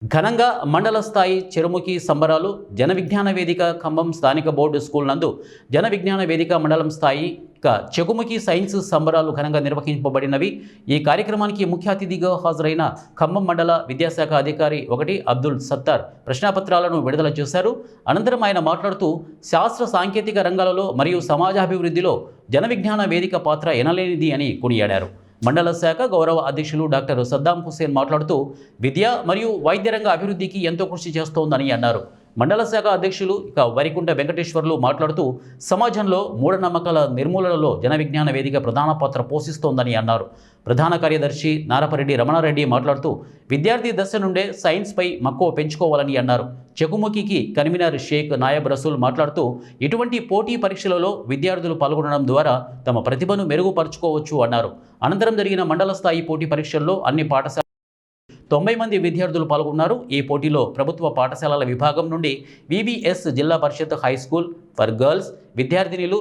ఘనంగా మండల స్థాయి చెరుముకి సంబరాలు జన విజ్ఞాన వేదిక ఖమ్మం స్థానిక బోర్డు స్కూల్ నందు జన విజ్ఞాన వేదిక మండలం స్థాయి చెకుముకి సైన్స్ సంబరాలు ఘనంగా నిర్వహించబడినవి. ఈ కార్యక్రమానికి ముఖ్య అతిథిగా హాజరైన ఖమ్మం మండల విద్యాశాఖ అధికారి 1 అబ్దుల్ సత్తార్ ప్రశ్నాపత్రాలను విడుదల చేశారు. అనంతరం ఆయన మాట్లాడుతూ శాస్త్ర సాంకేతిక రంగాలలో మరియు సమాజాభివృద్ధిలో జన విజ్ఞాన వేదిక పాత్ర ఎనలేనిది అని కొనియాడారు. మండల శాఖ గౌరవ అధ్యక్షులు డాక్టర్ సద్దాం హుసేన్ మాట్లాడుతూ విద్య మరియు వైద్య రంగ అభివృద్ధికి ఎంతో కృషి చేస్తోందని అన్నారు. మండల శాఖ అధ్యక్షులు వరికుంట వెంకటేశ్వర్లు మాట్లాడుతూ సమాజంలో మూఢనమ్మకాల నిర్మూలనలో జన విజ్ఞాన వేదిక ప్రధాన పాత్ర పోషిస్తోందని అన్నారు. ప్రధాన కార్యదర్శి నారపరెడ్డి రమణారెడ్డి మాట్లాడుతూ విద్యార్థి దశ నుండే సైన్స్పై మక్కువ పెంచుకోవాలని అన్నారు. చెకుముకి కన్వీనర్ షేక్ నాయబ్ రసూల్ మాట్లాడుతూ ఇటువంటి పోటీ పరీక్షలలో విద్యార్థులు పాల్గొనడం ద్వారా తమ ప్రతిభను మెరుగుపరుచుకోవచ్చు అన్నారు. అనంతరం జరిగిన మండల స్థాయి పోటీ పరీక్షల్లో అన్ని పాఠశాల 90 మంది విద్యార్థులు పాల్గొన్నారు. ఈ పోటీలో ప్రభుత్వ పాఠశాలల విభాగం నుండి VBS Zilla Parishad high school for girls విద్యార్థినులు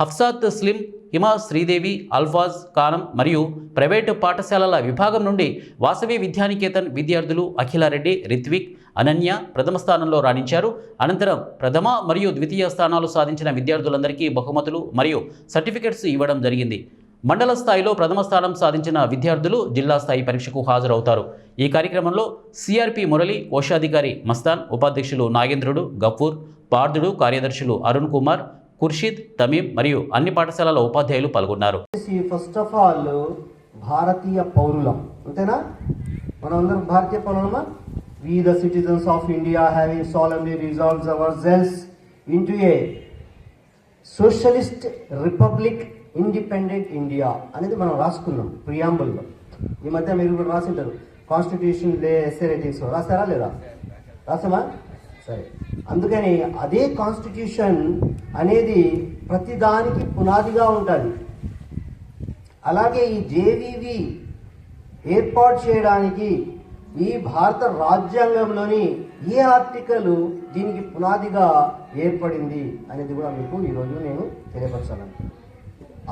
హఫ్సాత్ స్లిమ్, హిమా శ్రీదేవి, అల్ఫాజ్ కానం మరియు ప్రైవేటు పాఠశాలల విభాగం నుండి వాసవి విద్యానికేతన్ విద్యార్థులు అఖిలారెడ్డి, రిత్విక్, అనన్య ప్రథమ స్థానంలో రాణించారు. అనంతరం ప్రథమ మరియు ద్వితీయ స్థానాలు సాధించిన విద్యార్థులందరికీ బహుమతులు మరియు సర్టిఫికెట్స్ ఇవ్వడం జరిగింది. మండల స్థాయిలో ప్రథమ స్థానం సాధించిన విద్యార్థులు జిల్లా స్థాయి పరీక్షకు హాజరవుతారు. ఈ కార్యక్రమంలో సిఆర్పి మురళి, కోశాధికారి మస్తాన్, ఉపాధ్యక్షులు నాగేంద్రుడు, గఫూర్, పార్థుడు, కార్యదర్శులు అరుణ్ కుమార్, ఖుర్షీద్, తమీం మరియు అన్ని పాఠశాలల ఉపాధ్యాయులు పాల్గొన్నారు. ఫస్ట్ ఆఫ్ ఆల్ భారతీయ పౌరులం, అంతేనా? మనందరం భారతీయ పౌరులమా? We the citizens of India having solemnly resolved ourselves into a socialist republic independent India అనేది మనం రాసుకున్నాం ప్రియాంబుల్లో. ఈ మధ్య మీరు కూడా రాసింటారు కాన్స్టిట్యూషన్ ఎస్ఏ రైటింగ్స్ రాస్తారా లేదా? రాసామా? సరే. అందుకని అదే కాన్స్టిట్యూషన్ అనేది ప్రతిదానికి పునాదిగా ఉంటుంది. అలాగే ఈ జేవివి ఏర్పాటు చేయడానికి ఈ భారత రాజ్యాంగంలోని ఏ ఆర్టికల్ దీనికి పునాదిగా ఏర్పడింది అనేది కూడా మీకు ఈరోజు నేను తెలియపరచాను.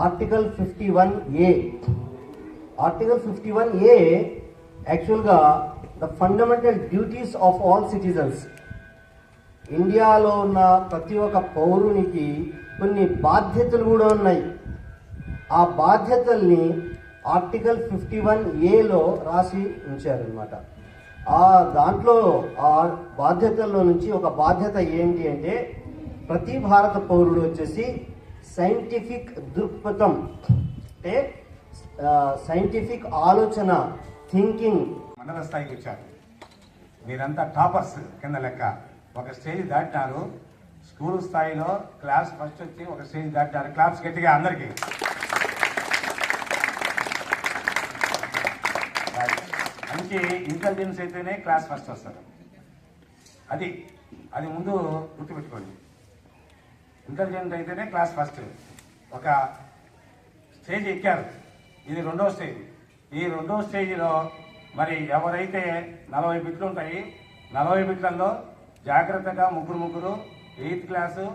Article 51A. ఆర్టికల్ 51A యాక్చువల్గా the fundamental duties of all citizens. ఇండియాలో ఉన్న ప్రతి ఒక్క పౌరునికి కొన్ని బాధ్యతలు కూడా ఉన్నాయి. ఆ బాధ్యతల్ని ఆర్టికల్ 51Aలో రాసి ఉంచారనమాట. ఆ దాంట్లో ఆ బాధ్యతల్లో నుంచి ఒక బాధ్యత ఏంటి అంటే ప్రతి భారత పౌరుడు వచ్చేసి సైంటిఫిక్ దృక్పథం, అంటే సైంటిఫిక్ ఆలోచన, థింకింగ్. మండల స్థాయికి వచ్చారు. మీరంతా టాపర్స్ కింద లెక్క. ఒక స్టేజ్ దాటినారు. స్కూల్ స్థాయిలో క్లాస్ ఫస్ట్ వచ్చి ఒక స్టేజ్ దాటినారు. క్లాప్స్ గట్టిగా అందరికీ. మంచి ఇంటెలిజెన్స్ అయితేనే క్లాస్ ఫస్ట్ వస్తారు. అది ముందు గుర్తుపెట్టుకోండి. ఇంటెలిజెంట్ అయితేనే క్లాస్ ఫస్ట్. ఒక స్టేజ్ ఎక్కారు. ఇది రెండో స్టేజ్. ఈ రెండో స్టేజ్లో మరి ఎవరైతే 40 బిట్లు ఉంటాయి, 40 బిట్లలో జాగ్రత్తగా ముగ్గురు 8th క్లాసు